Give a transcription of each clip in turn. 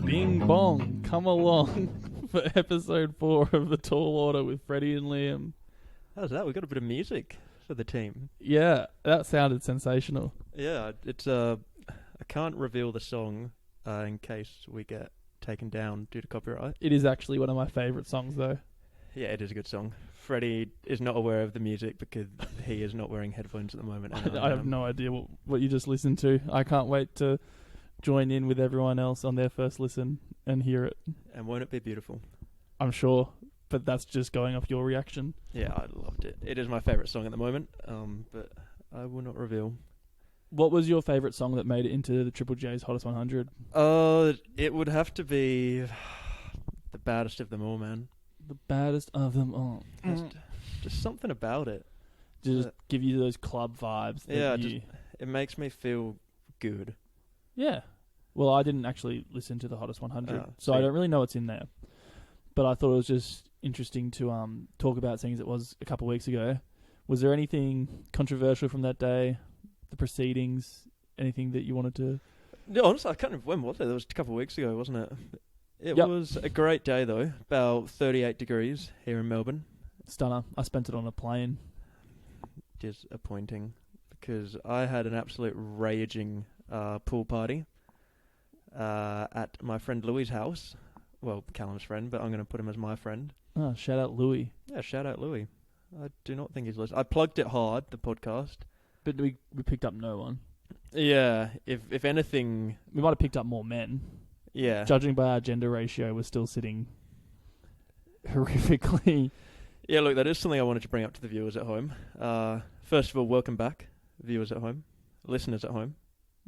Bing bong, come along for episode 4 of The Tall Order with Freddie and Liam. How's that? We got a bit of music for the team. Yeah, that sounded sensational. Yeah, it's I can't reveal the song in case we get taken down due to copyright. It is actually one of my favourite songs, though. Yeah, it is a good song. Freddie is not aware of the music because he is not wearing headphones at the moment. And I have no idea what you just listened to. I can't wait to join in with everyone else on their first listen and hear it. And won't it be beautiful? I'm sure, but that's just going off your reaction. Yeah, I loved it. It is my favourite song at the moment, but I will not reveal. What was your favourite song that made it into the Triple J's Hottest 100? It would have to be The Baddest of Them All, man. The baddest of them all. Just something about it. Just give you those club vibes. It makes me feel good. Yeah. Well, I didn't actually listen to the Hottest 100, so see. I don't really know what's in there. But I thought it was just interesting to talk about things it was a couple of weeks ago. Was there anything controversial from that day? The proceedings? Anything that you wanted to... No, honestly, I can't remember. When was it? That was a couple of weeks ago, wasn't it? It Yep. was a great day, though. About 38 degrees here in Melbourne. Stunner. I spent it on a plane. Disappointing, because I had an absolute raging pool party at my friend Louie's house. Well, Callum's friend, but I'm going to put him as my friend. Oh, shout out Louis. Yeah, shout out Louie. I do not think he's listening. I plugged it hard, the podcast. But we picked up no one. Yeah, if anything... We might have picked up more men. Yeah. Judging by our gender ratio, we're still sitting horrifically. Yeah, look, that is something I wanted to bring up to the viewers at home. First of all, welcome back, viewers at home, listeners at home.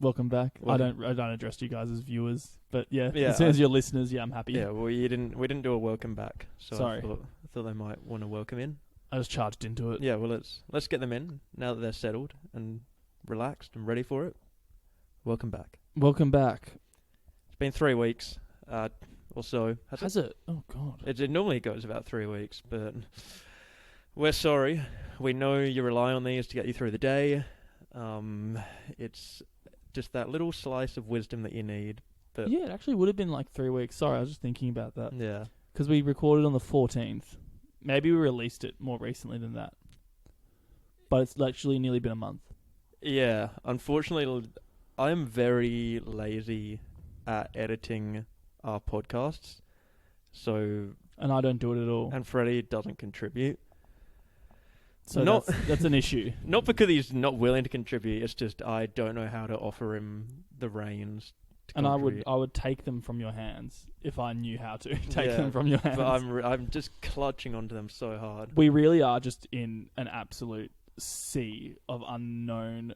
Welcome back. Welcome. I don't address you guys as viewers, but yeah, Yeah, as soon as you're listeners, yeah, I'm happy. Yeah, well, we didn't do a welcome back, so Sorry. I thought they might want to welcome in. I just charged into it. Yeah, well, let's get them in now that they're settled and relaxed and ready for it. Welcome back. Welcome back. It's been 3 weeks, or so. Has it? Oh God. It normally goes about 3 weeks, but we're sorry. We know you rely on these to get you through the day. It's just that little slice of wisdom that you need. But Yeah, it actually would have been like 3 weeks. Sorry, I was just thinking about that. yeah. Because we recorded on the 14th. Maybe we released it more recently than that. But it's actually nearly been a month. Yeah, unfortunately, I'm very lazy at editing our podcasts. So, And I don't do it at all. and Freddie doesn't contribute. So not- that's an issue. Not because he's not willing to contribute, it's just I don't know how to offer him the reins to And contribute. I would take them from your hands if I knew how to take Yeah, them from your hands. But I'm just clutching onto them so hard. We really are just in an absolute sea of unknown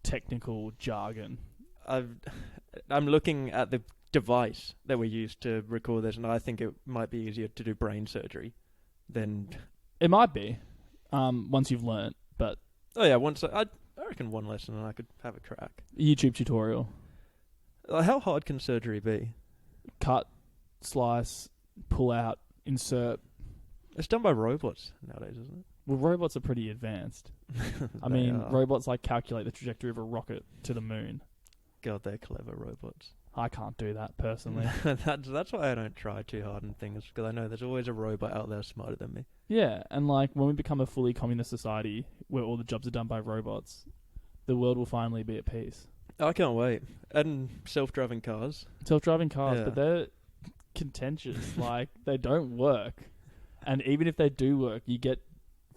technical jargon. I'm looking at the device that we use to record this, and I think it might be easier to do brain surgery than... It might be, once you've learnt, but Oh yeah, I reckon one lesson and I could have a crack. YouTube tutorial. How hard can surgery be? Cut, slice, pull out, insert. It's done by robots nowadays, isn't it? Well, robots are pretty advanced. I They mean, are. robots like calculate the trajectory of a rocket to the moon. God, they're clever robots. I can't do that personally. That's why I don't try too hard on things, because I know there's always a robot out there smarter than me. Yeah, and like when we become a fully communist society where all the jobs are done by robots, the world will finally be at peace. I can't wait. And self-driving cars. Self-driving cars, Yeah. but they're contentious. Like, they don't work. And even if they do work, you get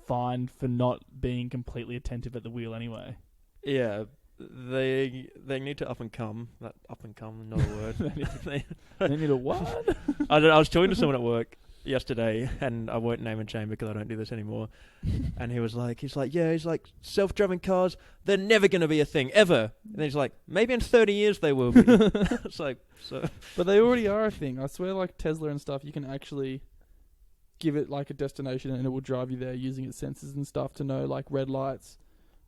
fined for not being completely attentive at the wheel anyway. Yeah, they need to up and come. That up and come, not a word. They need a what? I was talking to someone at work yesterday, and I won't name and shame because I don't do this anymore. And he's like, self-driving cars, they're never going to be a thing, ever. And he's like, maybe in 30 years they will be. It's like, so. But they already are a thing. I swear, like Tesla and stuff, you can actually give it like a destination and it will drive you there using its sensors and stuff to know like red lights,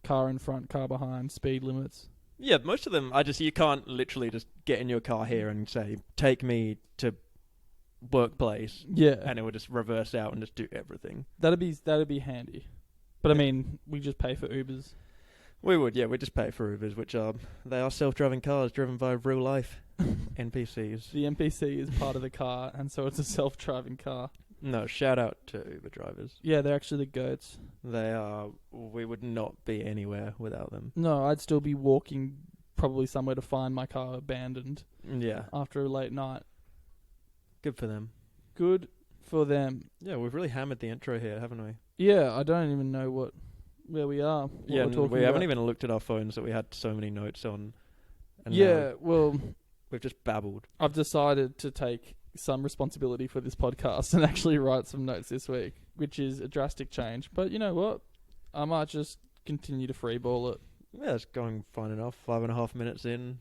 car in front, car behind, speed limits. Yeah, most of them, you can't literally just get in your car here and say, take me to workplace. Yeah. And it would just reverse out and just do everything. That'd be handy. But I mean, we just pay for Ubers. We would, yeah. We just pay for Ubers, which they are self-driving cars driven by real life NPCs. The NPC is part of the car, and so it's a self-driving car. No, shout out to Uber drivers. Yeah, they're actually the goats. They are. We would not be anywhere without them. No, I'd still be walking probably somewhere to find my car abandoned Yeah, after a late night. good for them. Good for them. Yeah, we've really hammered the intro here, haven't we? Yeah, I don't even know where we are. Yeah, we're talking we haven't about. even looked at our phones that we had so many notes on. And Yeah, now well, we've just babbled. I've decided to take some responsibility for this podcast and actually write some notes this week, which is a drastic change. But you know what? I might just continue to freeball it. Yeah, it's going fine enough. 5.5 minutes in.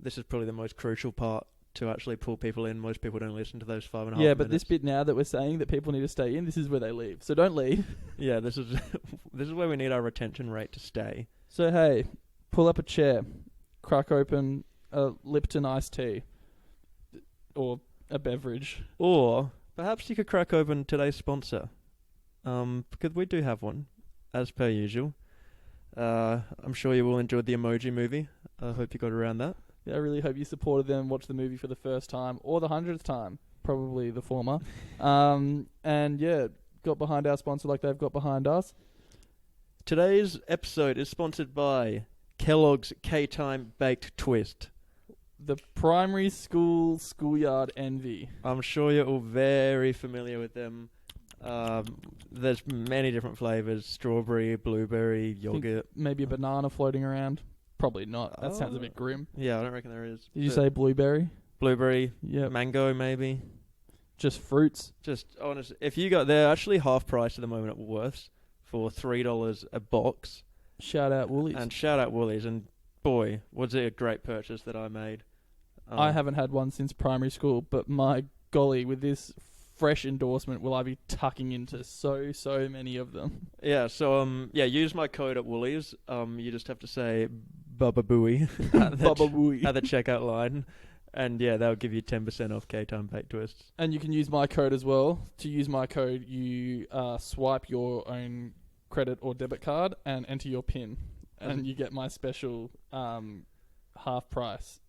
This is probably the most crucial part to actually pull people in. Most people don't listen to those 5.5 minutes. Yeah, but this bit now that we're saying that people need to stay in, this is where they leave. So don't leave. Yeah, this is this is where we need our retention rate to stay. So hey, pull up a chair, crack open a Lipton iced tea, or a beverage. Or perhaps you could crack open today's sponsor, because we do have one, as per usual. I'm sure you will enjoy the Emoji Movie. I hope you got around that. Yeah, I really hope you supported them, watched the movie for the first time, or the 100th time. Probably the former. And yeah, got behind our sponsor like they've got behind us. Today's episode is sponsored by Kellogg's K-Time Baked Twist. The primary school schoolyard envy. I'm sure you're all very familiar with them. There's many different flavors: strawberry, blueberry, yogurt. Maybe a banana floating around. Probably not. That sounds a bit grim. Yeah, I don't reckon there is. Did you say blueberry? Blueberry, Yeah. mango, maybe. Just fruits. Just honest, if you got, they're actually half price at the moment at Woolworths for $3 a box. Shout out Woolies. And shout out Woolies, and boy, was it a great purchase that I made. I haven't had one since primary school, but my golly, with this fresh endorsement, will I be tucking into so many of them. Yeah, so use my code at Woolies. You just have to say Bubba Booey Bubba Wooey. at the checkout line, and yeah, they'll give you 10% off K-Time Baked Twists. And you can use my code as well. To use my code, you swipe your own credit or debit card and enter your PIN, and you get my special half price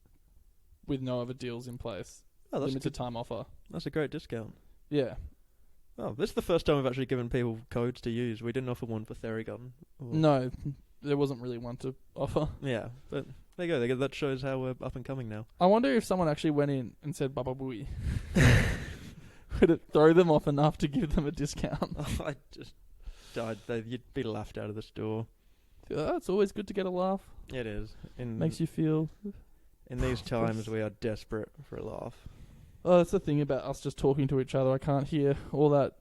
with no other deals in place. Oh, that's Limited time offer. That's a great discount. Yeah. Oh, this is the first time we've actually given people codes to use. We didn't offer one for Theragun. No, there wasn't really one to offer. Yeah, but there you go. That shows how we're up and coming now. I wonder if someone actually went in and said Baba Booey. Would it throw them off enough to give them a discount? Oh, I just died. You'd be laughed out of the store. It's always good to get a laugh. It is. Makes you feel... In these times, we are desperate for a laugh. Oh, that's the thing about us just talking to each other. I can't hear all that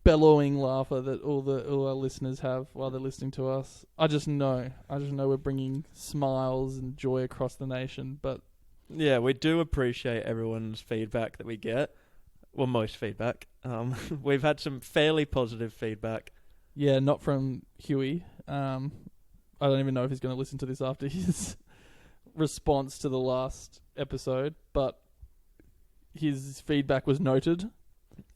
bellowing laughter that all our listeners have while they're listening to us. I just know we're bringing smiles and joy across the nation. But yeah, we do appreciate everyone's feedback that we get. Well, most feedback. We've had some fairly positive feedback. yeah, not from Huey. I don't even know if he's going to listen to this after his response to the last episode, but his feedback was noted.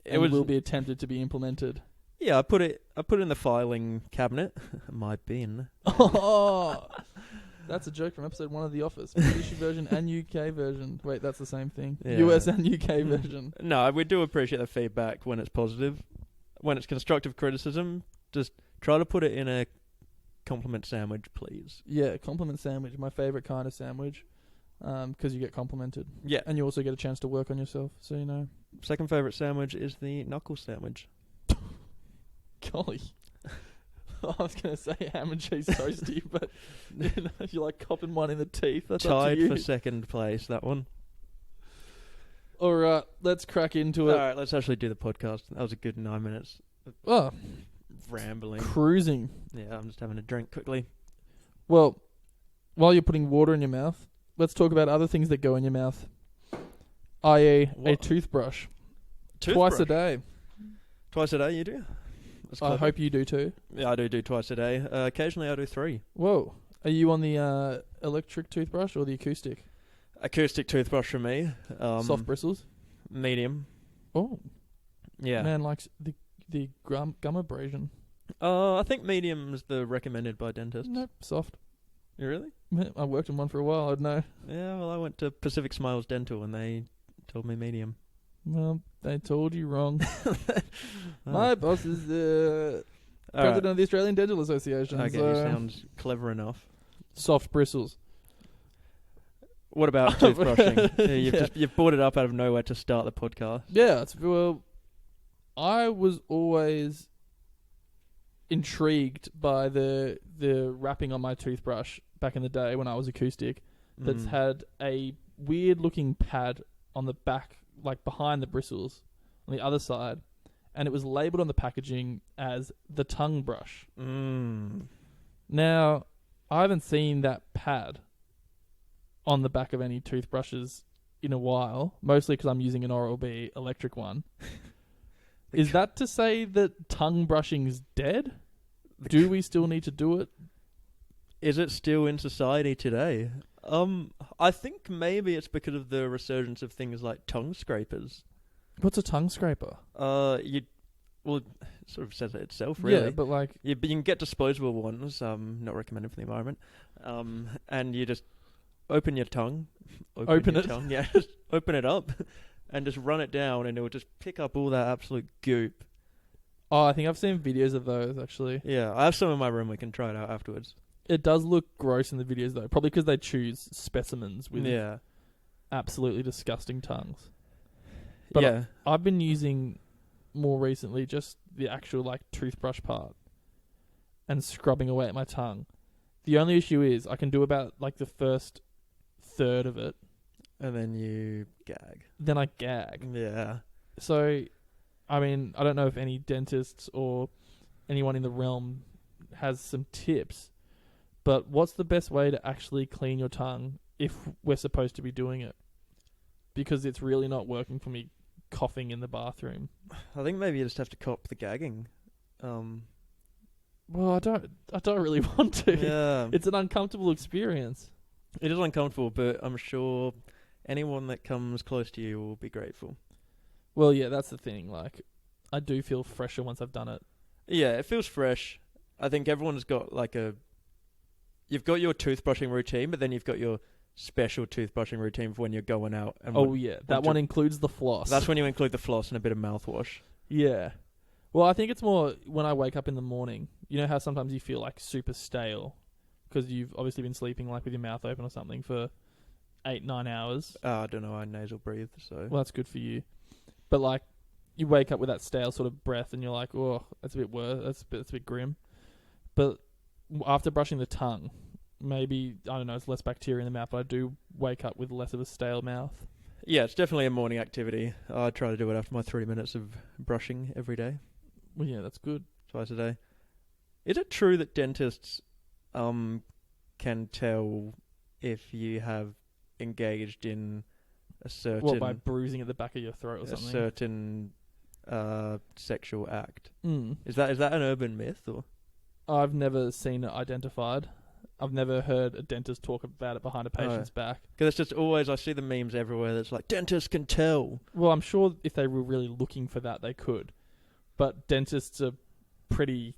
It will be attempted to be implemented. Yeah, I put it in the filing cabinet. My bin. Oh, that's a joke from episode 1 of The Office. British version and UK version. Wait, that's the same thing. Yeah. US and UK version. No, we do appreciate the feedback when it's positive. When it's constructive criticism, just try to put it in a compliment sandwich, please. Yeah, compliment sandwich. My favourite kind of sandwich. Because you get complimented. Yeah. And you also get a chance to work on yourself, so you know. Second favourite sandwich is the knuckle sandwich. Golly. I was going to say ham and cheese toasty, but you're like copping one in the teeth. That's up to Tied you. for second place, that one. All right, let's crack into it. All right, let's actually do the podcast. That was a good 9 minutes. Oh, Rambling. cruising. Yeah, I'm just having a drink quickly. Well, while you're putting water in your mouth, let's talk about other things that go in your mouth, i.e. a toothbrush. Twice a day. Twice a day, you do? That's I clever. hope you do too. Yeah, I do twice a day. Occasionally I do 3. Whoa. Are you on the electric toothbrush or the acoustic? Acoustic toothbrush for me. Soft bristles? Medium. Oh. Yeah. Man likes the gum abrasion. I think medium is the recommended by dentists. Nope, soft. You really? I worked in one for a while. I'd know. Yeah, well, I went to Pacific Smiles Dental and they told me medium. Well, they told you wrong. Oh. My boss is the All right. president of the Australian Dental Association. Okay, so you sound clever enough. soft bristles. What about toothbrushing? Yeah. You've brought it up out of nowhere to start the podcast. Yeah, well, I was always intrigued by the wrapping on my toothbrush back in the day when I was acoustic that's had a weird looking pad on the back, like behind the bristles on the other side, and it was labelled on the packaging as the tongue brush. Now, I haven't seen that pad on the back of any toothbrushes in a while, mostly because I'm using an Oral-B electric one. Is that to say that tongue brushing is dead? Do we still need to do it? Is it still in society today? I think maybe it's because of the resurgence of things like tongue scrapers. What's a tongue scraper? Well, it sort of says it itself, really. Yeah, but like... But you can get disposable ones, not recommended for the environment, and you just open your tongue. Open your it? tongue, yeah, just open it up and just run it down and it will just pick up all that absolute goop. Oh, I think I've seen videos of those, actually. Yeah, I have some in my room. We can try it out afterwards. It does look gross in the videos, though. Probably because they choose specimens with absolutely disgusting tongues. But yeah. I've been using more recently just the actual like toothbrush part and scrubbing away at my tongue. The only issue is I can do about like the first third of it. And then you gag. Then I gag. Yeah. So, I mean, I don't know if any dentists or anyone in the realm has some tips, but what's the best way to actually clean your tongue if we're supposed to be doing it? Because it's really not working for me coughing in the bathroom. I think maybe you just have to cop the gagging. Well, I don't really want to. Yeah. It's an uncomfortable experience. It is uncomfortable, but I'm sure anyone that comes close to you will be grateful. Well, yeah, that's the thing. Like, I do feel fresher once I've done it. Yeah, it feels fresh. I think everyone's got like you've got your toothbrushing routine, but then you've got your special toothbrushing routine for when you're going out. And that one includes the floss. That's when you include the floss and a bit of mouthwash. Yeah. Well, I think it's more when I wake up in the morning. You know how sometimes you feel like super stale because you've obviously been sleeping like with your mouth open or something for 8-9 hours. I don't know. I nasal breathe, so. Well, that's good for you. But like, you wake up with that stale sort of breath, and you're like, "Oh, that's a bit worse. That's a bit grim." But after brushing the tongue, maybe I don't know. It's less bacteria in the mouth, but I do wake up with less of a stale mouth. Yeah, it's definitely a morning activity. I try to do it after my 3 minutes of brushing every day. Well, yeah, that's good. Twice a day. Is it true that dentists can tell if you have engaged in a certain... What, by bruising at the back of your throat or something? A certain sexual act. Mm. Is that an urban myth? Or I've never seen it identified. I've never heard a dentist talk about it behind a patient's back. Because it's just always... I see the memes everywhere that's like, dentists can tell. Well, I'm sure if they were really looking for that, they could. But dentists are pretty,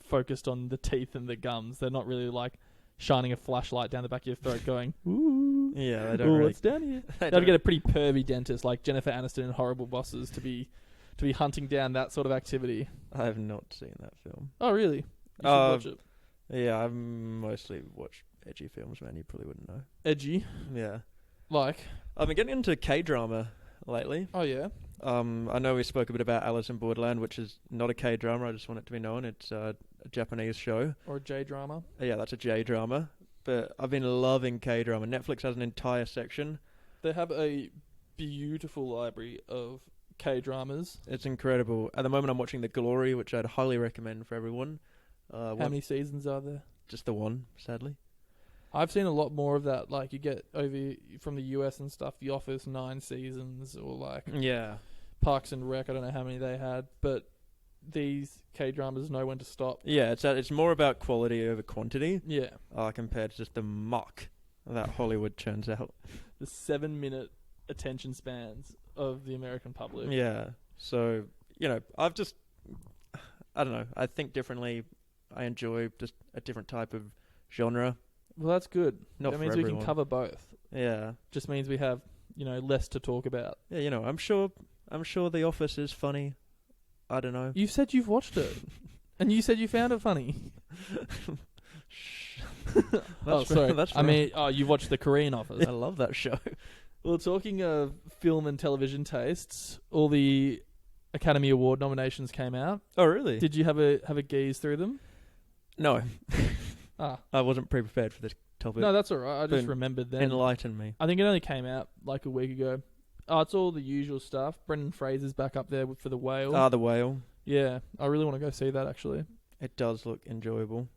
focused on the teeth and the gums. They're not really like shining a flashlight down the back of your throat going, ooh. Yeah, they don't really... what's down here? They'd get a pretty pervy dentist like Jennifer Aniston in Horrible Bosses to be hunting down that sort of activity. I have not seen that film. Oh, really? You should watch it. Yeah, I've mostly watched edgy films, man. You probably wouldn't know. Edgy? Yeah. Like? I've been getting into K-drama lately. Oh, yeah? I know we spoke a bit about Alice in Borderland, which is not a K-drama. I just want it to be known. It's a Japanese show. Or a J-drama. Yeah, that's a J-drama. But I've been loving K-drama. Netflix has an entire section. They have a beautiful library of K-dramas. It's incredible. At the moment, I'm watching The Glory, which I'd highly recommend for everyone. How many seasons are there? Just the one, sadly. I've seen a lot more of that. Like, you get over from the US and stuff, The Office, 9 seasons, or like... Yeah. Parks and Rec, I don't know how many they had, but these K-dramas know when to stop. Yeah, it's more about quality over quantity. Yeah. Compared to just the muck that Hollywood churns out. The 7-minute attention spans of the American public. Yeah. So, I don't know. I think differently. I enjoy just a different type of genre. Well, that's good. Not that for means we everyone. can cover both. Yeah. Just means we have, less to talk about. Yeah, I'm sure The Office is funny. I don't know. You said you've watched it. And you said you found it funny. Sorry. That's I mean, you watched the Korean Office. I love that show. Well, talking of film and television tastes, all the Academy Award nominations came out. Oh, really? Did you have a gaze through them? No. I wasn't pre-prepared for this topic. No, that's all right. I just remembered then. Enlighten me. I think it only came out like a week ago. It's all the usual stuff. Brendan Fraser's back up there for The Whale. The Whale. Yeah, I really want to go see that actually. It does look enjoyable.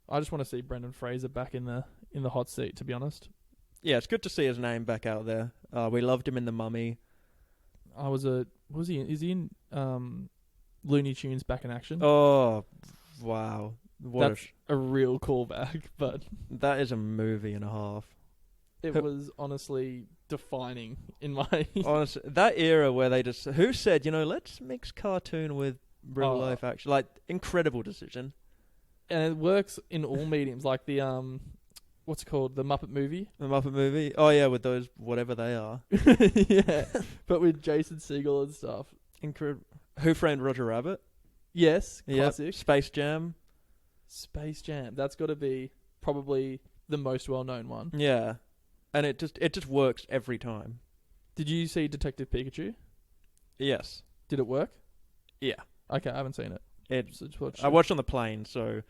I just want to see Brendan Fraser back in the hot seat, to be honest. Yeah, it's good to see his name back out there. We loved him in The Mummy. Is he in Looney Tunes Back in Action? Oh, wow. That's a real callback, but that is a movie and a half. It was honestly defining in my... Honestly, that era where they just... Who said, let's mix cartoon with real life action? Like, incredible decision. And it works in all mediums, like the... what's it called? The Muppet Movie? The Muppet Movie? Oh, yeah, with those, whatever they are. Yeah, but with Jason Segel and stuff. Incredible. Who Framed Roger Rabbit? Yes, classic. Yep. Space Jam. That's got to be probably the most well-known one. Yeah. And it just works every time. Did you see Detective Pikachu? Yes. Did it work? Yeah. Okay, I haven't seen it. I watched on the plane, so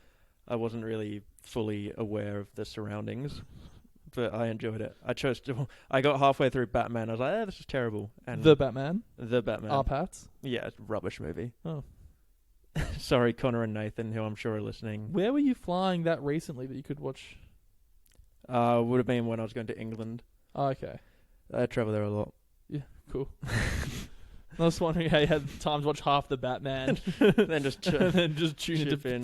I wasn't really fully aware of the surroundings, but I enjoyed it. I got halfway through Batman. I was like, this is terrible. And The Batman? Pats? Yeah, it's a rubbish movie. Oh. Sorry, Connor and Nathan, who I'm sure are listening. Where were you flying that recently that you could watch? Would have been when I was going to England. Oh, okay. I travel there a lot. Yeah, cool. I was wondering how you had time to watch half the Batman, then just tune into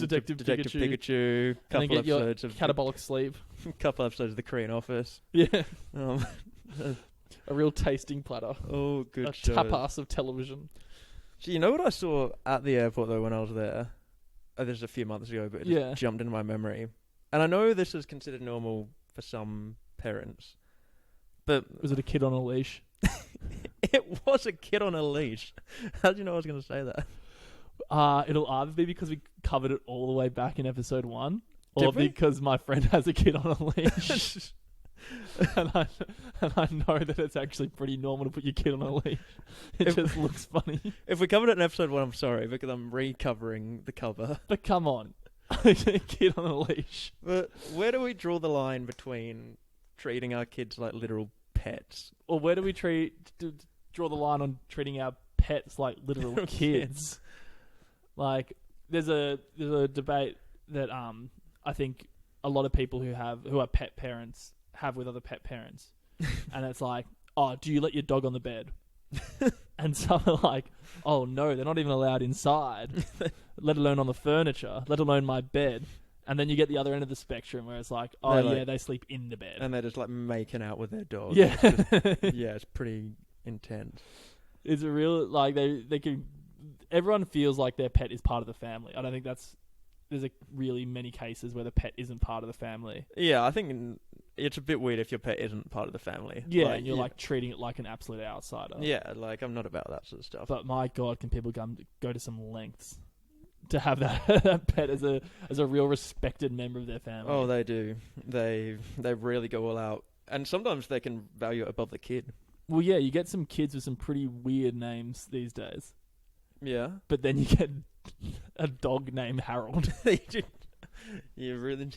Detective Pikachu. And then get your catabolic sleep. Couple episodes of the Korean Office. Yeah. A real tasting platter. Oh, good show. A tapas of television. So you know what I saw at the airport though when I was there? This is a few months ago, but it just jumped into my memory. And I know this is considered normal for some parents, but was it a kid on a leash? It was a kid on a leash. How did you know I was going to say that? It'll either be because we covered it all the way back in episode 1, or because my friend has a kid on a leash. and I know that it's actually pretty normal to put your kid on a leash. It just looks funny. If we covered it in episode 1, I'm sorry, because I'm recovering the cover. But come on. A kid on a leash. But where do we draw the line between treating our kids like literal pets? Or where do we draw the line on treating our pets like literal kids? Like, there's a debate that I think a lot of people who are pet parents have with other pet parents. And it's like, oh, do you let your dog on the bed? And some are like, oh no, they're not even allowed inside, let alone on the furniture, let alone my bed. And then you get the other end of the spectrum where it's like, oh they sleep in the bed. And they're just like making out with their dog. Yeah. It's pretty intense. It's a real, like, they can, everyone feels like their pet is part of the family. I don't think there's really many cases where the pet isn't part of the family. Yeah, I think it's a bit weird if your pet isn't part of the family. Yeah, and you're like treating it like an absolute outsider. Yeah, like I'm not about that sort of stuff. But my God, can people go to some lengths to have that pet as a real respected member of their family? Oh, they do. They really go all out. And sometimes they can value it above the kid. Well, yeah, you get some kids with some pretty weird names these days. Yeah. But then you get a dog named Harold. You really...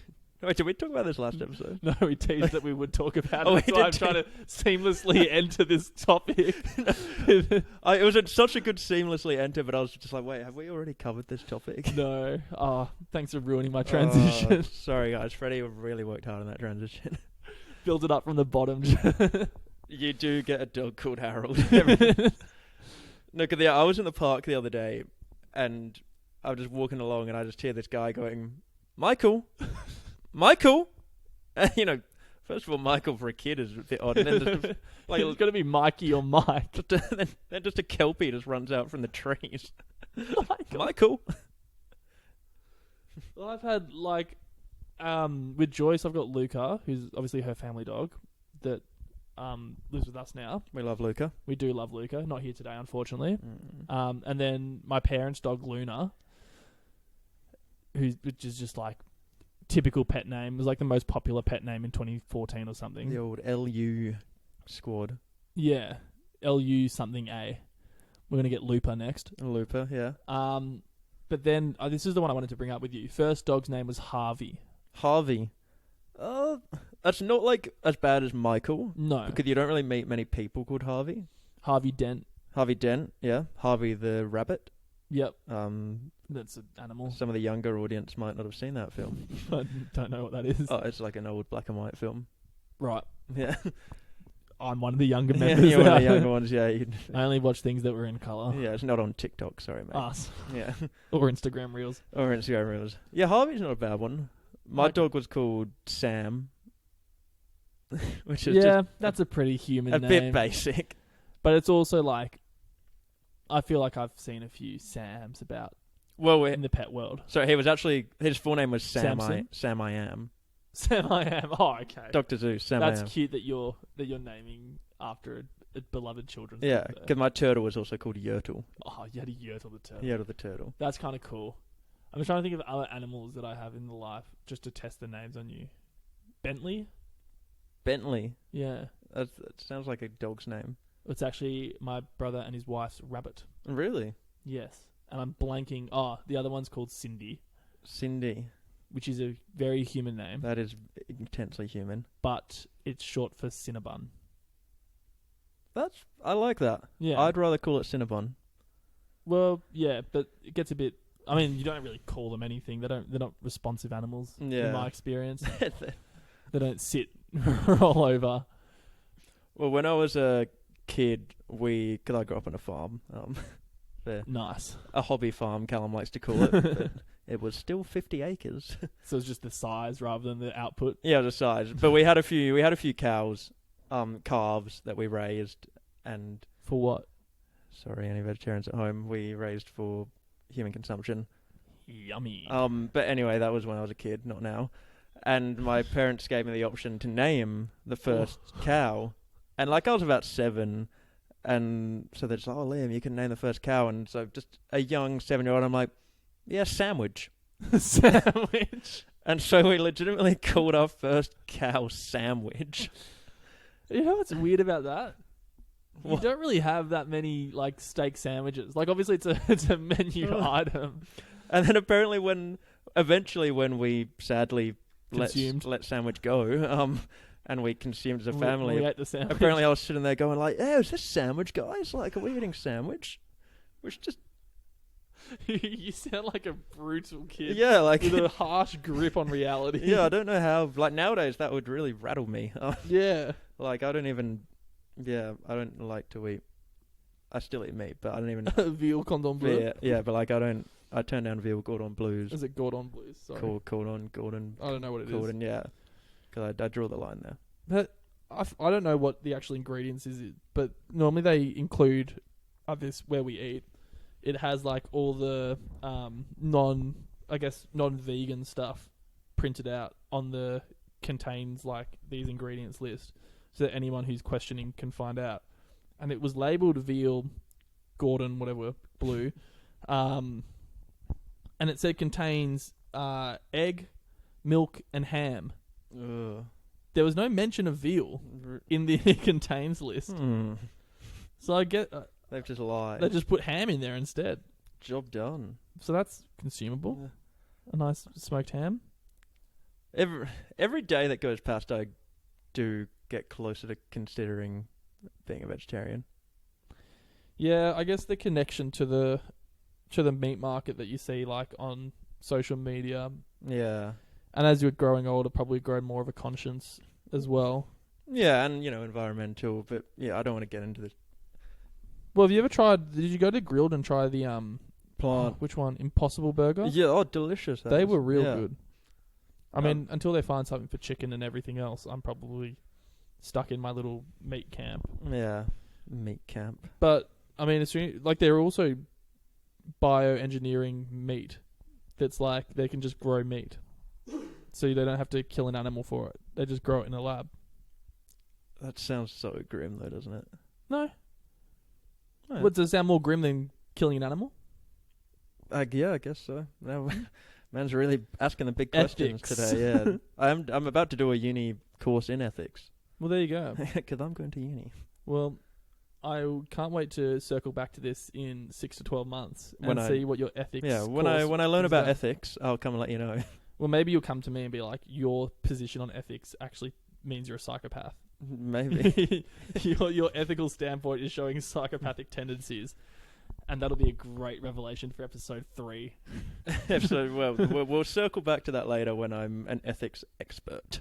Wait, did we talk about this last episode? No, we teased that we would talk about it. So I'm trying to seamlessly enter this topic. It was such a good seamlessly enter, but I was just like, wait, have we already covered this topic? No. Thanks for ruining my transition. Sorry, guys. Freddie really worked hard on that transition. Build it up from the bottom. You do get a dog called Harold. No, because I was in the park the other day, and I was just walking along, and I just hear this guy going, Michael! Michael! And, first of all, Michael for a kid is a bit odd. And then just, like, it's going to be Mikey or Mike. Then just a Kelpie just runs out from the trees. Michael! Well, I've had, With Joyce, I've got Luca, who's obviously her family dog that lives with us now. We love Luca. We do love Luca. Not here today, unfortunately. Mm. And then my parents' dog Luna, which is just like typical pet name. It was like the most popular pet name in 2014 or something. The old LU squad. Yeah, LU something A. We're gonna get Looper next. Looper, yeah. But then this is the one I wanted to bring up with you. First dog's name was Harvey. Harvey. That's not like as bad as Michael. No, Because you don't really meet many people called Harvey. Harvey Dent. Harvey Dent, yeah. Harvey the rabbit. Yep, that's an animal. Some of the younger audience might not have seen that film. I don't know what that is. Oh, it's like an old black and white film. Right, Yeah. I'm one of the younger Yeah, members. you're one of the younger ones, yeah. I only watch things that were in colour. Yeah, it's not on TikTok, sorry, mate. Us. Yeah. Or Instagram Reels. Or Instagram Reels. Yeah, Harvey's not a bad one. My Okay. dog was called Sam. Which is Yeah, just that's a pretty human a name. bit basic. But it's also like, I feel like I've seen a few Sams about Well, in the pet world. so he was actually, his full name was Sam I Am. Sam I Am. Oh, okay. Dr. Zeus, Sam I That's Am. cute that you're naming after a beloved children's Yeah, book there. because my turtle was also called Yertle. Oh, you had a Yertle the turtle. Yertle the turtle. That's kind of cool. I'm trying to think of other animals that I have in the life just to test the names on you. Bentley? Bentley. Yeah. That sounds like a dog's name. It's actually my brother and his wife's rabbit. Really? Yes. And I'm blanking. Oh, the other one's called Cindy, Cindy. which is a very human name, That is intensely human. but it's short for Cinnabon. I like that. Yeah. I'd rather call it Cinnabon. Well, yeah, but it gets a bit. I mean, you don't really call them anything. They're not responsive animals in Yeah. my experience. They don't sit, roll over. Well, when I was a kid, because I grew up on a farm, Nice. a hobby farm, Callum likes to call it. But it was still 50 acres. So it's just the size rather than the output. Yeah, the size. But we had a few cows, calves that we raised, and For what? sorry, any vegetarians at home, we raised for human consumption. Yummy. But anyway, that was when I was a kid, not now. And my parents gave me the option to name the first cow. And like I was about 7, and so they're just like, oh, Liam, you can name the first cow. And so just a young 7-year-old, I'm like, yeah, Sandwich. Sandwich. And so we legitimately called our first cow Sandwich. You know what's weird about that? You What? don't really have that many like steak sandwiches. Like obviously it's a menu item. And then apparently eventually when we sadly Consumed. let Sandwich go, and we consumed as a family, We ate the sandwich. apparently I was sitting there going like, oh, is this Sandwich, guys? Like, are we eating Sandwich? Which just, You sound like a brutal kid. yeah, like, With a harsh grip on reality. yeah, I don't know how, like, nowadays that would really rattle me. Yeah. Like, I don't like to eat, I still eat meat, but I don't even, Veal cordon bleu. yeah, but like, I turn down veal Gordon Blues. Is it Gordon Blues? Sorry. Gordon, I don't know what it is. Gordon, yeah. Because I draw the line there. But I don't know what the actual ingredients is, but normally they include this where we eat. It has like all the non-vegan stuff printed out on the contains like these ingredients list, so that anyone who's questioning can find out. And it was labelled veal, Gordon, whatever, blue, and it said contains egg, milk, and ham. Ugh. There was no mention of veal in the contains list. So I get They've just lied. they just put ham in there instead. Job done. So that's consumable. A nice smoked ham. Every day that goes past, I do get closer to considering being a vegetarian. Yeah, I guess the connection to the meat market that you see like on social media, Yeah. and as you're growing older, probably grow more of a conscience as well. Yeah, and environmental, but yeah, I don't want to get into this Well, have you ever tried? Did you go to Grilled and try the plant. which one? Impossible Burger. Yeah, delicious. They were real yeah. good. I mean, until they find something for chicken and everything else, I'm probably stuck in my little meat camp. Yeah, meat camp. But I mean, it's like they're also bioengineering meat. That's like they can just grow meat. so they don't have to kill an animal for it. They just grow it in a lab. That sounds so grim, though, doesn't it? No. No. What, does it sound more grim than killing an animal? Yeah, I guess so. Now, man's really asking the big questions Ethics. today. Yeah, I'm about to do a uni course in ethics Well, there you go. because I'm going to uni. Well, I can't wait to circle back to this in 6 to 12 months When and I- see what your ethics. Yeah, when course I learn is about about. ethics, I'll come and let you know. Well, maybe you'll come to me and be like, your position on ethics actually means you're a psychopath. Maybe. your ethical standpoint is showing psychopathic tendencies, and that'll be a great revelation for episode 3. So, we'll circle back to that later when I'm an ethics expert.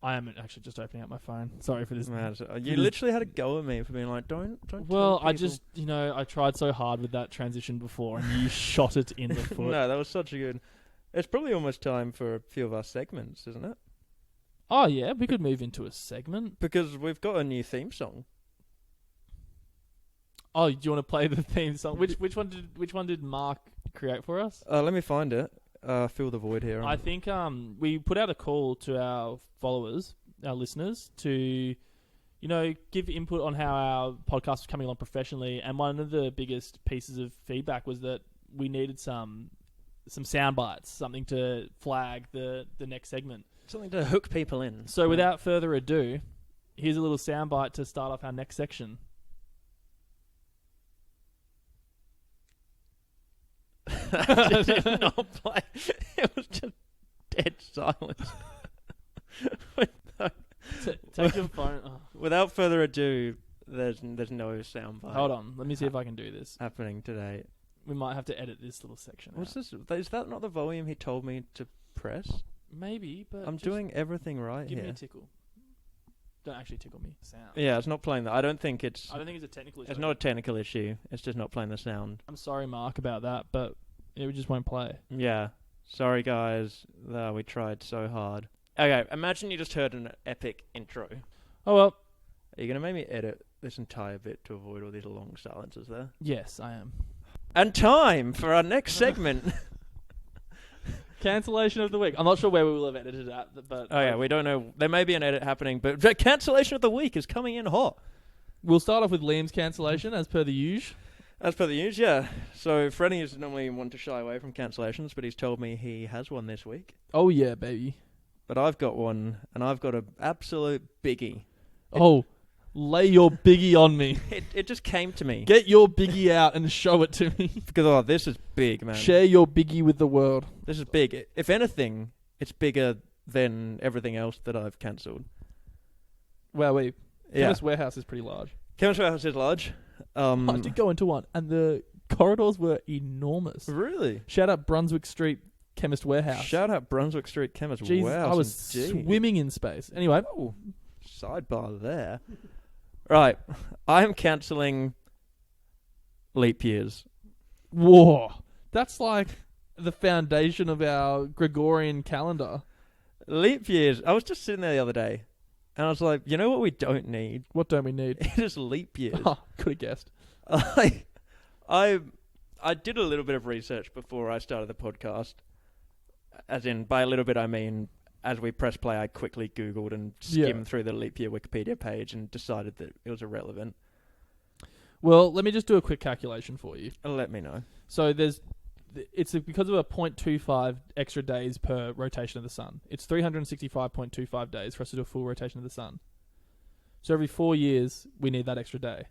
I am actually just opening up my phone. Sorry for this. Man, you literally had a go at me for being like, don't. Well, tell I people. just, I tried so hard with that transition before, and you shot it in the foot. No, that was such a good. It's probably almost time for a few of our segments, isn't it? Oh yeah, we could move into a segment. Because we've got a new theme song. Oh, do you want to play the theme song? Which one did Mark create for us? Let me find it. Fill the void here. I think we put out a call to our followers, our listeners, to give input on how our podcast was coming along professionally. And one of the biggest pieces of feedback was that we needed some sound bites, something to flag the next segment. Something to hook people in. So without further ado, here's a little sound bite to start off our next section. I did not play. It was just dead silence. Take your phone. Oh. Without further ado, there's no sound bite. Hold on, let me see if I can do this. Happening today. We might have to edit this little section. What's out. this? Is that not the volume he told me to press? Maybe, but I'm just doing everything right Give here. me a tickle. Don't actually tickle me. Sound. Yeah, it's not playing that. I don't think it's. I don't think it's a technical issue. It's not a technical issue. It's just not playing the sound. I'm sorry, Mark, about that, but it just won't play. Yeah. Sorry, guys. We tried so hard. Okay, imagine you just heard an epic intro. Oh well. Are you going to make me edit this entire bit to avoid all these long silences there? Yes, I am. And time for our next segment. Cancellation of the week. I'm not sure where we will have edited at, but Oh yeah, we don't know. There may be an edit happening, but the cancellation of the week is coming in hot. we'll start off with Liam's cancellation as per the usual. As per the news, yeah. So Freddie is normally one to shy away from cancellations, but he's told me he has one this week. Oh yeah, baby. But I've got one, and I've got an absolute biggie. Lay your biggie on me. It just came to me. Get your biggie out and show it to me. Because, this is big, man. Share your biggie with the world. This is big. If anything, it's bigger than everything else that I've cancelled. Wow, wait. Yeah. Chemist Warehouse is pretty large. Chemist Warehouse is large. I did go into one, and the corridors were enormous. Really? Shout out Brunswick Street Chemist Warehouse. Shout out Brunswick Street Chemist Jeez, Warehouse. I was indeed. swimming in space. Anyway, Oh, sidebar there. Right. I'm cancelling leap years. whoa. That's like the foundation of our Gregorian calendar. Leap years. I was just sitting there the other day, and I was like, you know what we don't need? What don't we need? It is leap years. Oh, could have guessed. I did a little bit of research before I started the podcast. As in, by a little bit, I mean, as we press play, I quickly Googled and skimmed through the leap year Wikipedia page and decided that it was irrelevant. Well, let me just do a quick calculation for you. Let me know. So it's because of a 0.25 extra days per rotation of the sun. It's 365.25 days for us to do a full rotation of the sun. So every 4 years, we need that extra day.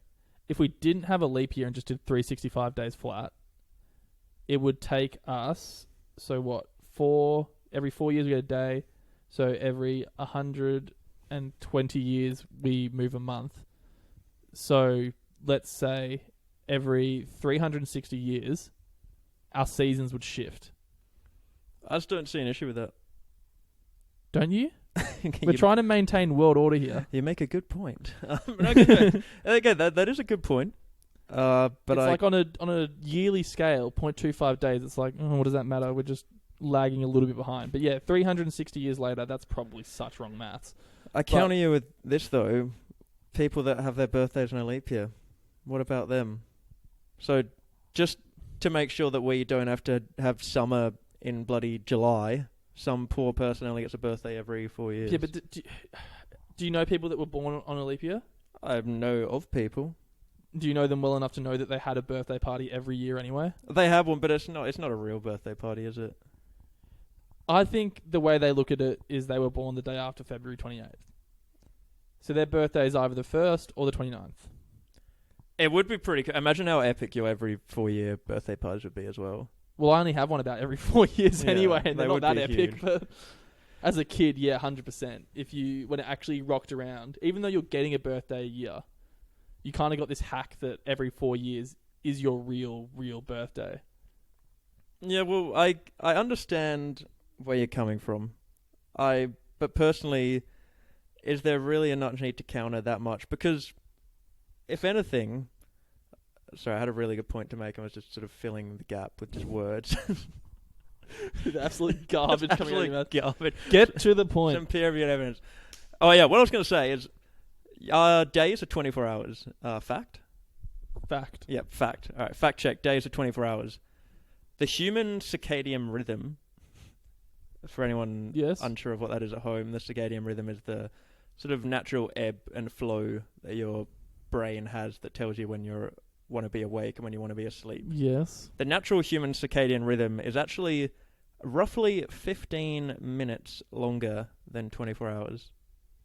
If we didn't have a leap year and just did 365 days flat, it would take us, every 4 years we get a day, so every 120 years we move a month. So let's say every 360 years, our seasons would shift. I just don't see an issue with that. Don't you? We're trying to maintain world order here. You make a good point. Okay, that is a good point. But it's like on a yearly scale, 0.25 days, it's like, what does that matter? We're just lagging a little bit behind. But yeah, 360 years later, that's probably such wrong maths. I counter you with this, though. People that have their birthdays in a leap year. What about them? So just to make sure that we don't have to have summer in bloody July, some poor person only gets a birthday every 4 years. Yeah, but do you know people that were born on a leap year? I know of people. Do you know them well enough to know that they had a birthday party every year anyway? They have one, but it's not a real birthday party, is it? I think the way they look at it is they were born the day after February 28th. So their birthday is either the 1st or the 29th. It would be pretty cool. Imagine how epic your every 4-year birthday parties would be as well. Well, I only have one about every 4 years anyway, and they're not would that be epic. huge. But as a kid, yeah, 100%. When it actually rocked around, even though you're getting a birthday a year, you kind of got this hack that every 4 years is your real birthday. Yeah, well, I understand where you're coming from. But personally, is there really a much need to counter that much? Because, if anything, sorry, I had a really good point to make. I was just sort of filling the gap with just words. The absolute garbage coming out of your mouth. Garbage. Get to the point. Some peer-reviewed evidence. Oh yeah, what I was going to say is, days are 24 hours. Fact? Fact. Yeah, fact. All right, fact check. Days are 24 hours. The human circadian rhythm, for anyone unsure of what that is at home, the circadian rhythm is the sort of natural ebb and flow that your brain has that tells you when you want to be awake and when you want to be asleep. Yes. The natural human circadian rhythm is actually roughly 15 minutes longer than 24 hours.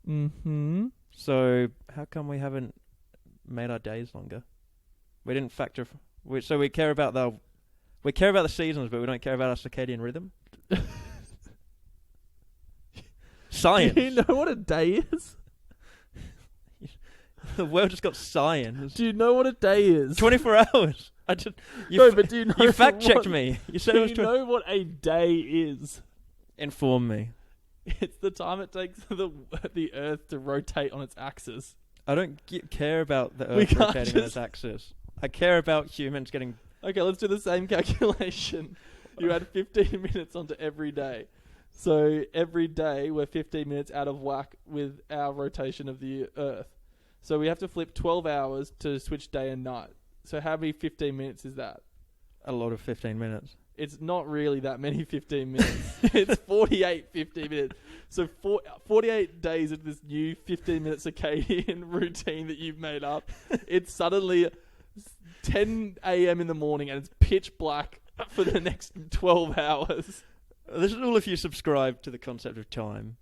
Mm-hmm. So how come we haven't made our days longer? We didn't factor. So we care about the seasons, but we don't care about our circadian rhythm. Science. Do you know what a day is? The world just got science. Do you know what a day is? 24 hours. But do you know? You fact checked me. You said it was. Do you know what a day is? Inform me. It's the time it takes the Earth to rotate on its axis. I don't care about the Earth rotating on its axis. I care about humans getting. Okay, let's do the same calculation. You add 15 minutes onto every day. So every day we're 15 minutes out of whack with our rotation of the Earth. So we have to flip 12 hours to switch day and night. So how many 15 minutes is that? A lot of 15 minutes. It's not really that many 15 minutes. It's 48 15 minutes. So 48 days of this new 15-minute circadian routine that you've made up. It's suddenly 10 a.m. in the morning and it's pitch black for the next 12 hours. This is all if you subscribe to the concept of time.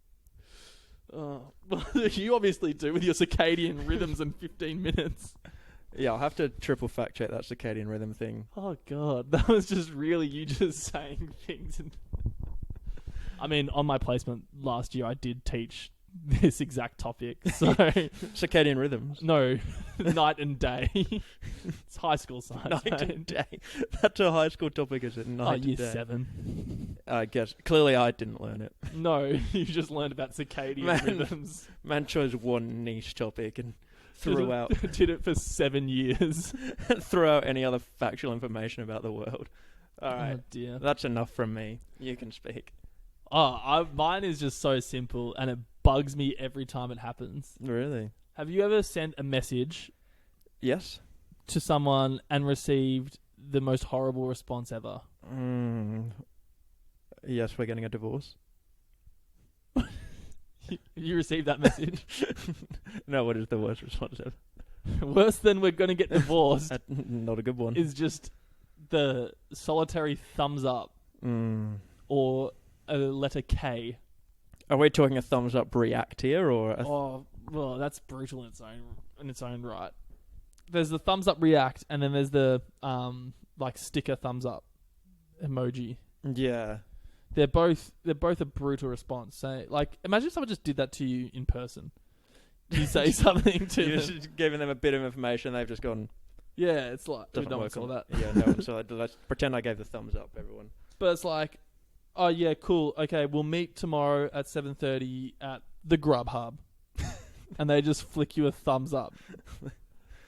Well, you obviously do with your circadian rhythms and 15 minutes. Yeah, I'll have to triple fact check that circadian rhythm thing. Oh god, that was just really you just saying things. I mean, on my placement last year, I did teach this exact topic. So circadian rhythms. No, night and day. It's high school science. Night and day. That's a high school topic, is it? Night and day. Year 7. I guess clearly I didn't learn it. No, you just learned about circadian rhythms. Man chose one niche topic and threw out. Did it for 7 years. Threw out any other factual information about the world. All right, oh dear. That's enough from me. You can speak. Mine is just so simple, and it bugs me every time it happens. Really? Have you ever sent a message? Yes. To someone and received the most horrible response ever? Yes, we're getting a divorce. You received that message? No, what is the worst response ever? Worse than we're going to get divorced. Not a good one. Is just the solitary thumbs up or a letter K. Are we talking a thumbs up react here, or? Well, that's brutal in its own right. There's the thumbs up react, and then there's the sticker thumbs up emoji. Yeah, they're both a brutal response. So, imagine if someone just did that to you in person. You say something to You're them. just giving them a bit of information. They've just gone. Yeah, it's like Doesn't no one work saw that. Yeah, no one saw that. Let's pretend I gave the thumbs up, everyone. But it's like, oh yeah, cool. Okay, we'll meet tomorrow at 7:30 at the Grub Hub, and they just flick you a thumbs up.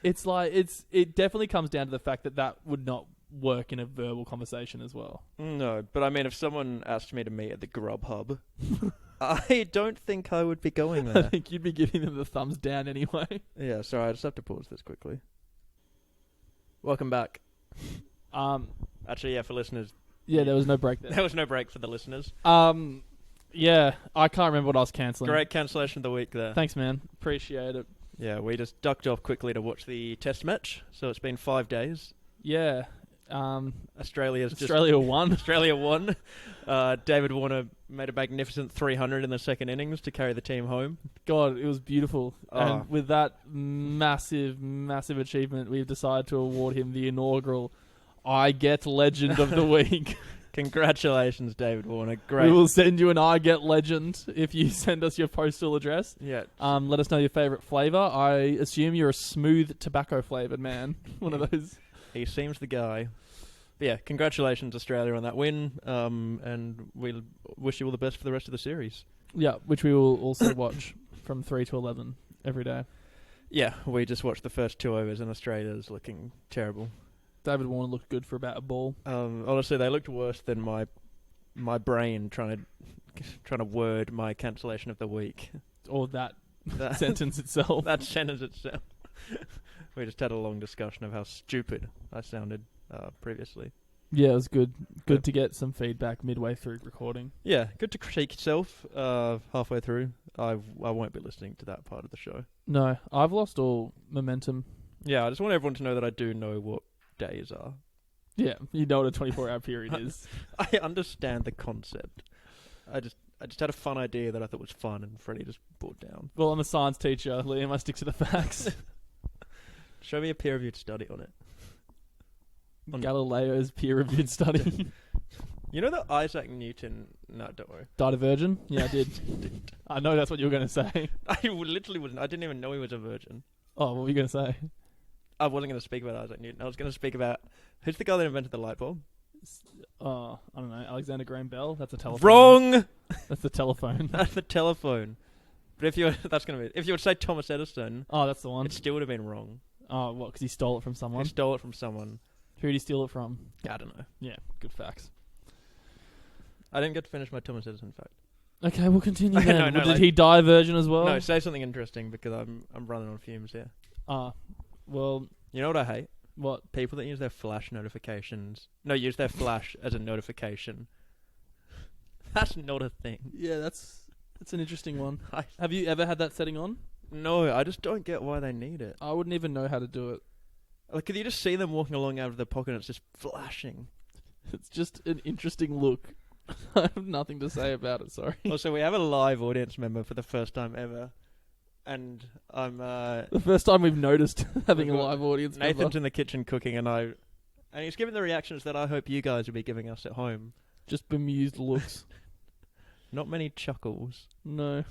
It's like it definitely comes down to the fact that would not work in a verbal conversation as well. No, but I mean, if someone asked me to meet at the Grub Hub, I don't think I would be going there. I think you'd be giving them the thumbs down anyway. Yeah, sorry, I just have to pause this quickly. Welcome back. Actually, yeah, for listeners. Yeah, there was no break there. There was no break for the listeners. Yeah, I can't remember what I was cancelling. Great cancellation of the week there. Thanks, man. Appreciate it. Yeah, we just ducked off quickly to watch the test match. So it's been 5 days. Yeah. Australia won. Australia won. David Warner made a magnificent 300 in the second innings to carry the team home. God, it was beautiful. Oh. And with that massive, massive achievement, we've decided to award him the inaugural I Get Legend of the Week. Congratulations, David Warner. Great. We will send you an I Get Legend if you send us your postal address. Yeah. Let us know your favourite flavour. I assume you're a smooth tobacco flavoured man. One of those. He seems the guy. But yeah, congratulations, Australia, on that win. And we'll wish you all the best for the rest of the series. Yeah, which we will also watch from 3 to 11 every day. Yeah, we just watched the first 2 overs and Australia's looking terrible. David Warner looked good for about a ball. Honestly, they looked worse than my brain trying to word my cancellation of the week. Or that sentence itself. That sentence itself. We just had a long discussion of how stupid I sounded previously. Yeah, it was good. Good But- to get some feedback midway through recording. Yeah, good to critique yourself halfway through. I won't be listening to that part of the show. No, I've lost all momentum. Yeah, I just want everyone to know that I do know what days are. Yeah, you know what a 24-hour period is. I understand the concept. I just had a fun idea that I thought was fun, and Freddie just brought down. Well, I'm a science teacher, Liam. I stick to the facts. Show me a peer-reviewed study on it. Galileo's peer-reviewed study. You know that Isaac Newton... No, don't worry. Died a virgin? Yeah, I did. I know that's what you were going to say. I literally wasn't. I didn't even know he was a virgin. Oh, what were you going to say? I wasn't going to speak about Isaac Newton. I was going to speak about... Who's the guy that invented the light bulb? Oh, I don't know. Alexander Graham Bell? That's a telephone. Wrong! That's the telephone. That's the telephone. But if you would say Thomas Edison, Oh, that's the one. it still would have been wrong. Oh, what? Because he stole it from someone? He stole it from someone. Who did he steal it from? I don't know. Yeah, good facts. I didn't get to finish my Thomas Edison fact. Okay, we'll continue No, then. no, Did like- he die a virgin as well? No, say something interesting because I'm running on fumes here. Well, You know what I hate? what? People that use their flash notifications. No, use their flash as a notification. That's not a thing. Yeah, that's an interesting one. I- Have you ever had that setting on? No, I just don't get why they need it. I wouldn't even know how to do it. Like, could you just see them walking along out of their pocket and it's just flashing? It's just an interesting look. I have nothing to say about it, sorry. Also, we have a live audience member for the first time ever. And I'm... The first time we've noticed having a We've got live audience Nathan's member. in the kitchen cooking and he's giving the reactions that I hope you guys will be giving us at home. Just bemused looks. Not many chuckles. No.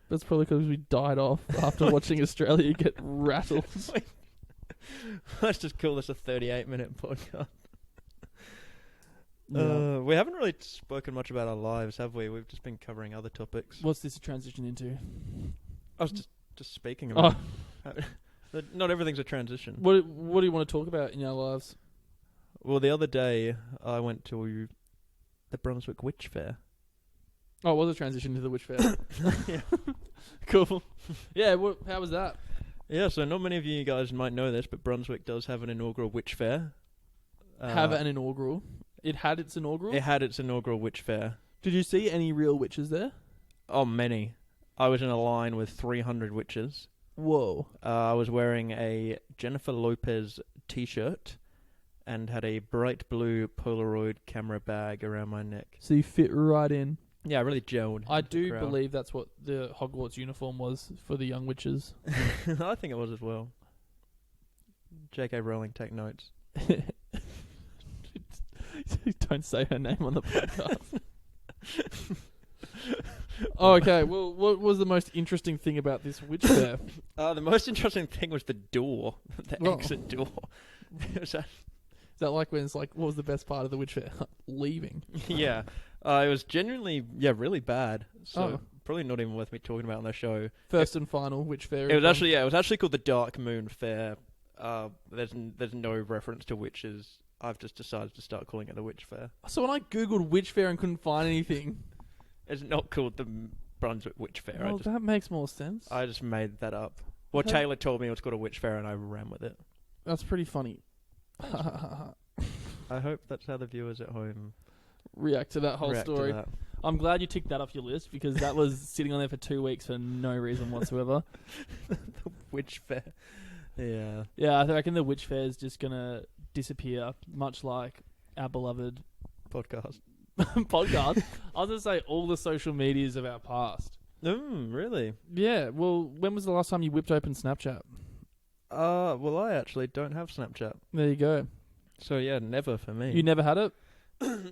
That's probably because we died off after watching Australia get rattled. Let's just call this a 38-minute podcast. Yeah. We haven't really spoken much about our lives, have we? We've just been covering other topics. What's this a transition into? I was just speaking about... Oh, Not everything's a transition. what do you want to talk about in our lives? Well, the other day, I went to the Brunswick Witch Fair. Oh, it was a transition to the witch fair. Yeah. Cool. Yeah, how was that? Yeah, so not many of you guys might know this, but Brunswick does have an inaugural witch fair. Have an inaugural. It had its inaugural? It had its inaugural witch fair. Did you see any real witches there? Oh, many. I was in a line with 300 witches. Whoa. I was wearing a Jennifer Lopez t-shirt and had a bright blue Polaroid camera bag around my neck. So you fit right in. Yeah, I really gelled. I into the do crowd. believe that's what the Hogwarts uniform was for the young witches. I think it was as well. J.K. Rowling, take notes. Don't say her name on the podcast. Oh, okay. Well, what was the most interesting thing about this witch fair? The most interesting thing was the door, the Oh. exit door. It was Is that like when it's like, what was the best part of the witch fair? Leaving. yeah, it was genuinely, really bad. So Oh. probably not even worth me talking about on the show. First and final witch fair. It was actually called the Dark Moon Fair. There's no reference to witches. I've just decided to start calling it the Witch Fair. So when I googled witch fair and couldn't find anything, It's not called the Brunswick Witch Fair. well, that makes more sense. I just made that up. Well, Okay. Taylor told me it was called a witch fair, and I ran with it. That's pretty funny. I hope that's how the viewers at home React to that whole react story. to that. I'm glad you ticked that off your list because that was sitting on there for 2 weeks for no reason whatsoever. The witch fair. Yeah. Yeah, I reckon the witch fair is just gonna disappear, much like our beloved Podcast. podcast. I was gonna say all the social medias of our past. Really? Yeah. Well, when was the last time you whipped open Snapchat? Well, I actually don't have Snapchat. There you go. So, yeah, never for me. You never had it?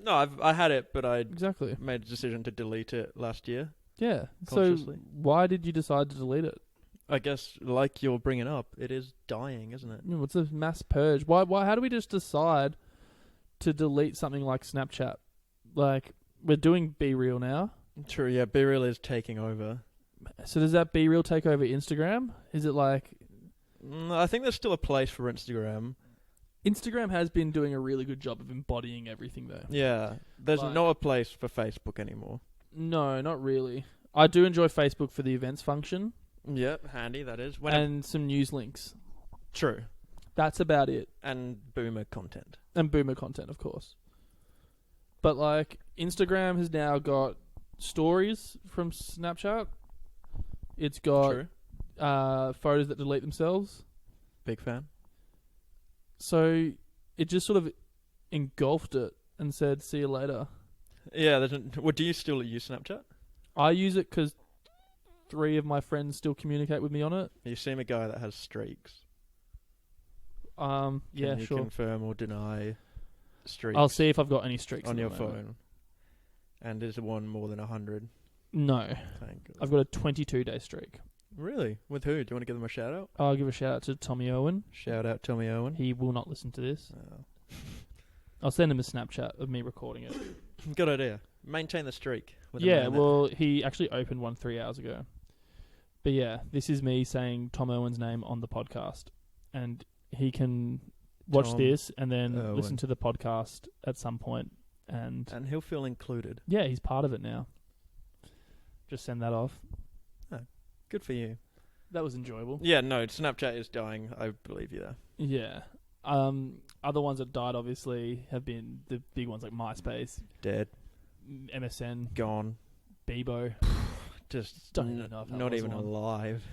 No, I had it, but I Exactly. made a decision to delete it last year. Yeah. So Consciously. why did you decide to delete it? I guess, like you're bringing up, it is dying, isn't it? What's a mass purge? Why? How do we just decide to delete something like Snapchat? Like, we're doing Be Real now. True, yeah, Be Real is taking over. So does that Be Real take over Instagram? Is it like... I think there's still a place for Instagram. Instagram has been doing a really good job of embodying everything, though. Yeah, there's Like- not a place for Facebook anymore. No, not really. I do enjoy Facebook for the events function Yep, handy, that is. and some news links. True. That's about it. And boomer content. And boomer content, of course. But, like, Instagram has now got stories from Snapchat. It's got True. photos that delete themselves. Big fan. So it just sort of engulfed it and said, see you later. Yeah, do you still use Snapchat? I use it because 3 of my friends still communicate with me on it. You seem a guy that has streaks. Yeah, Can you sure. confirm or deny streaks I'll see if I've got any streaks on at the your moment. phone? And is one more than 100? No. Thank God. I've got a 22-day streak. Really? With who? Do you want to give them a shout out? I'll give a shout out to Tommy Owen. Shout out Tommy Owen. He will not listen to this. Oh. I'll send him a Snapchat of me recording it. Good idea. Maintain the streak. With a Yeah, man that- well, he actually opened one 3 hours ago. But yeah, this is me saying Tom Owen's name on the podcast. And he can watch Tom this and then Owen. listen to the podcast at some point. And And he'll feel included. yeah, he's part of it now. Just send that off. Good for you. That was enjoyable. Yeah, no, Snapchat is dying. I believe you there. Yeah. Other ones that died, obviously, have been the big ones like MySpace, Dead. MSN, Gone. Bebo. Just Don't even know if that not was even one. alive.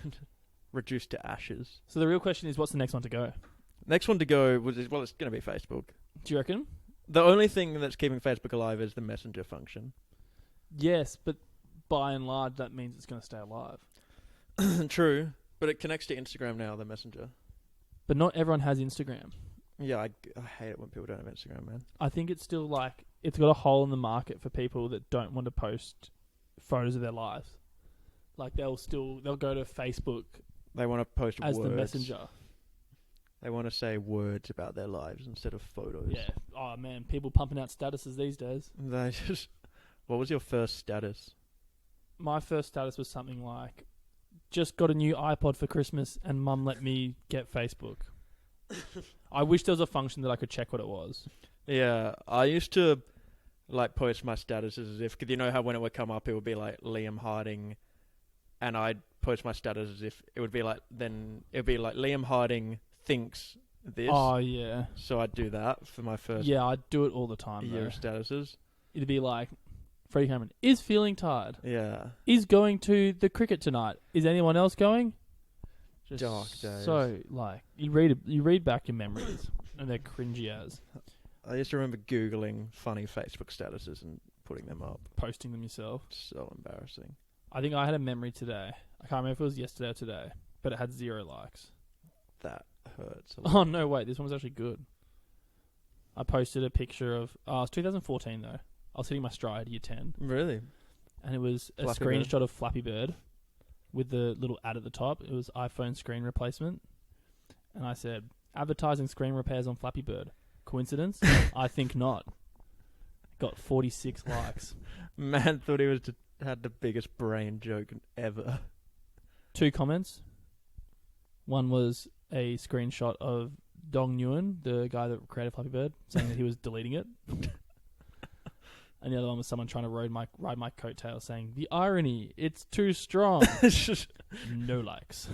Reduced to ashes. So the real question is, what's the next one to go? Next one to go was, well, it's going to be Facebook. Do you reckon? The only thing that's keeping Facebook alive is the Messenger function. Yes, but by and large, that means it's going to stay alive. True, but it connects to Instagram now, the Messenger. But not everyone has Instagram. Yeah, I hate it when people don't have Instagram, man. I think it's still like, it's got a hole in the market for people that don't want to post photos of their lives. Like they'll go to Facebook They want to post as words. the messenger. They want to say words about their lives instead of photos. Yeah. Oh man, people pumping out statuses these days. They just... What was your first status? My first status was something like, just got a new iPod for Christmas and mum let me get Facebook. I wish there was a function that I could check what it was. Yeah, I used to like post my statuses as if, cause you know how when it would come up, it would be like Liam Harding, and I'd post my status as if it would be like, then it would be like Liam Harding thinks this. Oh yeah. So I'd do that for my first Yeah, I do it all the time year though. of statuses. It'd be like, Freddie Cameron is feeling tired. Yeah. Is going to the cricket tonight. Is anyone else going? Just Dark days. So like you read back your memories and they're cringy as I used to remember Googling funny Facebook statuses and putting them up. posting them yourself. So embarrassing. I think I had a memory today. I can't remember if it was yesterday or today, but it had 0 likes. That hurts a lot. Oh no, wait, this one was actually good. I posted a picture of it was 2014 though. I was hitting my stride, year 10, Really? and it was a Flappy Bird. screenshot of Flappy Bird with the little ad at the top. It was iPhone screen replacement, and I said, "Advertising screen repairs on Flappy Bird. Coincidence? I think not." Got 46 likes. Man thought he had the biggest brain joke ever. 2 comments. One was a screenshot of Dong Nguyen, the guy that created Flappy Bird, saying that he was deleting it. And the other one was someone trying to ride my coattail saying, "The irony, it's too strong." No likes.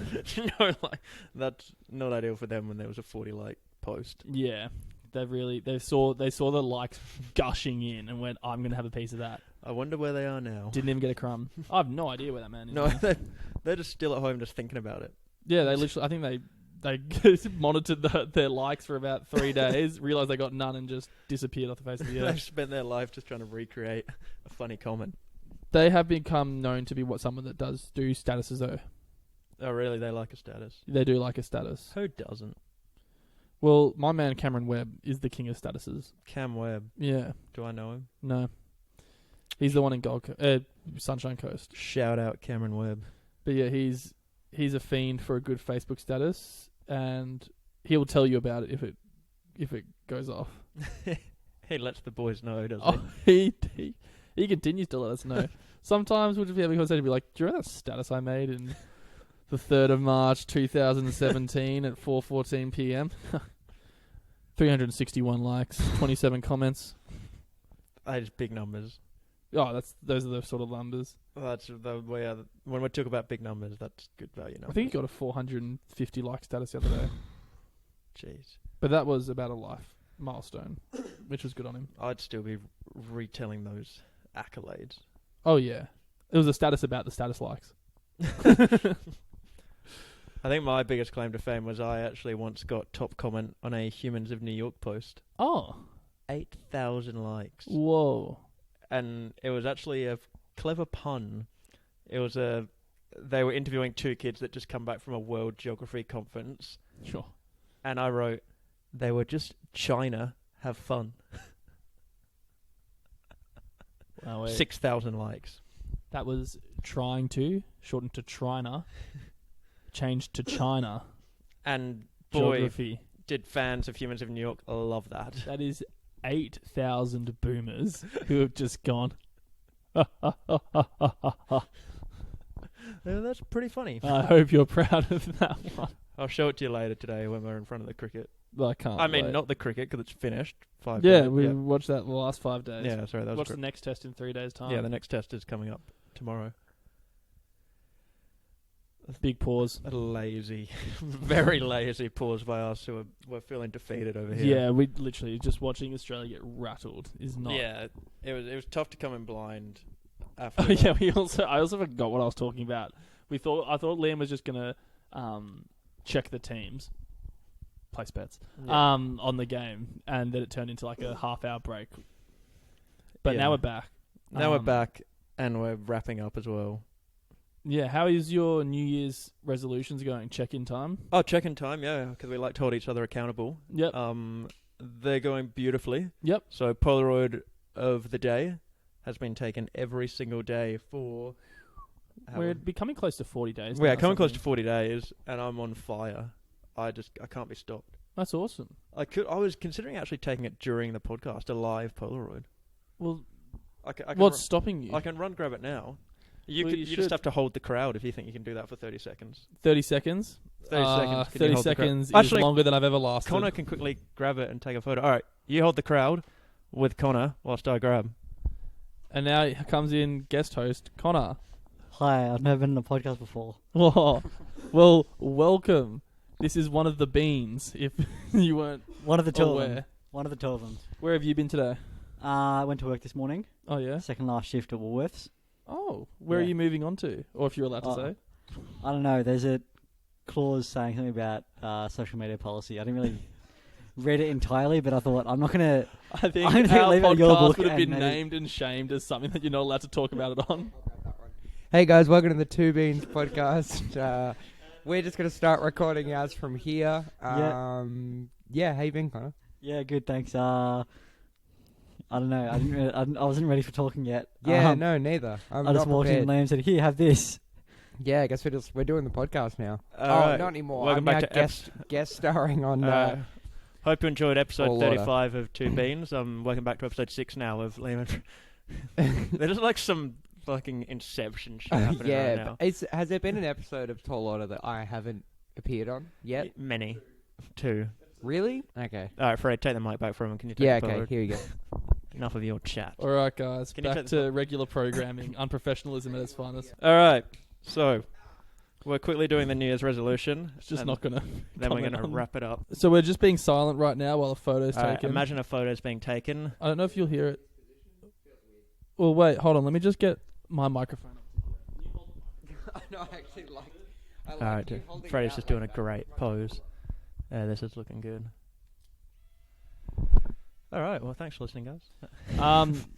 No, like that's not ideal for them when there was a 40 like post. Yeah. They saw the likes gushing in and went, "I'm going to have a piece of that." I wonder where they are now. Didn't even get a crumb. I have no idea where that man is. No, now. they're just still at home just thinking about it. Yeah, they literally. I think they monitored their likes for about 3 days, realized they got none, and just disappeared off the face of the They've earth. spent their life just trying to recreate a funny comment. They have become known to be someone that does do statuses though. Oh, really? They like a status. They do like a status. Who doesn't? Well, my man Cameron Webb is the king of statuses. Cam Webb. Yeah. Do I know him? No. He's the one in Sunshine Coast. Shout out Cameron Webb. But yeah, he's a fiend for a good Facebook status, and he'll tell you about it if it goes off. He lets the boys know, doesn't Oh, he continues to let us know. Sometimes we'll just be having a conversation and be like, do you remember that status I made in the 3rd of March 2017 at 4:14 p.m? 361 likes, 27 comments. Just big numbers. Oh, those are the sort of numbers. That's the way. When we talk about big numbers, that's good value numbers. I think he got a 450 like status the other day. Jeez. But that was about a life milestone, which was good on him. I'd still be retelling those accolades. Oh, yeah. It was a status about the status likes. I think my biggest claim to fame was I actually once got top comment on a Humans of New York post. Oh. 8,000 likes. Whoa. And it was actually a clever pun. It was they were interviewing 2 kids that just come back from a World Geography conference. Sure. And I wrote, they were just China, have fun. Wow, 6,000 likes. That was trying to, shortened to Trina, changed to China. And boy, Geography. did fans of Humans of New York love that. That is 8,000 boomers who have just gone. That's pretty funny. I hope you're proud of that one. I'll show it to you later today when we're in front of the cricket. I can't. I mean, wait. not the cricket because it's finished. 5 Yeah, days. we watched that the last 5 days. Yeah, sorry, that was Watch the next test in 3 days' time. Yeah, the next test is coming up tomorrow. Big pause. A lazy, very lazy pause by us who we're feeling defeated over here. Yeah, we literally just watching Australia get rattled is not. Yeah, it was tough to come in blind. Oh After yeah, I also forgot what I was talking about. I thought Liam was just gonna check the teams, place bets, on the game, and then it turned into like a half-hour break. But now we're back. Now we're back, and we're wrapping up as well. Yeah, how is your New Year's resolutions going? Check-in time? Oh, check-in time, yeah, because we like to hold each other accountable. Yep. They're going beautifully. Yep. So Polaroid of the day has been taken every single day for... We're becoming close to 40 days. We're now, coming close to something. 40 days, and I'm on fire. I can't be stopped. That's awesome. I was considering actually taking it during the podcast, a live Polaroid. Well, I can what's stopping you? I can grab it now. You Well, you just have to hold the crowd if you think you can do that for 30 seconds. 30 seconds? 30 seconds. Can you 30 hold the crowd? seconds is Actually, longer than I've ever lasted. Connor can quickly grab it and take a photo. All right, you hold the crowd with Connor whilst I grab. And now comes in guest host, Connor. Hi, I've never been on a podcast before. Oh, well, welcome. This is one of the beans, if you weren't One of the two aware. of them. One of the two of them. Where have you been today? I went to work this morning. Oh, yeah? Second last shift at Woolworths. Oh, where are Yeah. you moving on to? Or if you're allowed to say. I don't know. There's a clause saying something about social media policy. I didn't really read it entirely, but I thought I'm not going to... I think I'm gonna our leave it in your podcast book would have and been maybe- named and shamed as something that you're not allowed to talk about it on. Hey guys, welcome to the Two Beans podcast. We're just going to start recording ours from here. Yeah, how you been, Connor? Yeah, good, thanks. I don't know. I wasn't ready for talking yet. Yeah, no, neither. I'm I just not walked in and prepared. Liam said, here, have this. Yeah, I guess we're doing the podcast now. Alright, not anymore. welcome I'm back now to guest starring on... hope you enjoyed episode All order. 35 of Two Beans. Welcome back to episode 6 now of Liam. There's like some fucking Inception shit happening right now. Has there been an episode of Tall Order that I haven't appeared on yet? Many. 2. Really? Okay. All right, Fred, take the mic back from him. Can you take Yeah, the okay, Polaroid? here we go. Enough of your chat. All right, guys. Can you Back take the to regular programming. Unprofessionalism at its finest. All right, so we're quickly doing the New Year's resolution. It's just and not going to... Then we're comment going to on- wrap it up. So we're just being silent right now while a photo's All right, taken. imagine a photo's being taken. I don't know if you'll hear it. Well, wait, hold on. Let me just get my microphone. No, I actually like. All right, Freddie's just doing a great pose. Yeah, this is looking good. All right, well, thanks for listening, guys.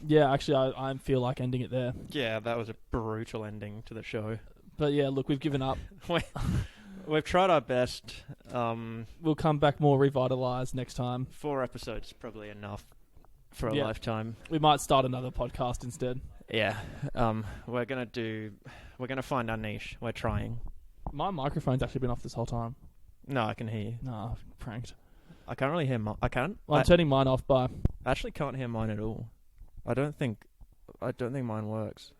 Yeah, actually, I feel like ending it there. Yeah, that was a brutal ending to the show. But yeah, look, we've given up. We've tried our best. We'll come back more revitalized next time. 4 episodes is probably enough for a Yeah. lifetime. We might start another podcast instead. Yeah. We're gonna find our niche. We're trying. My microphone's actually been off this whole time. No, I can hear you. No, I've pranked. I can't really hear I can. Well, I'm turning mine off by... I actually can't hear mine at all. I don't think mine works.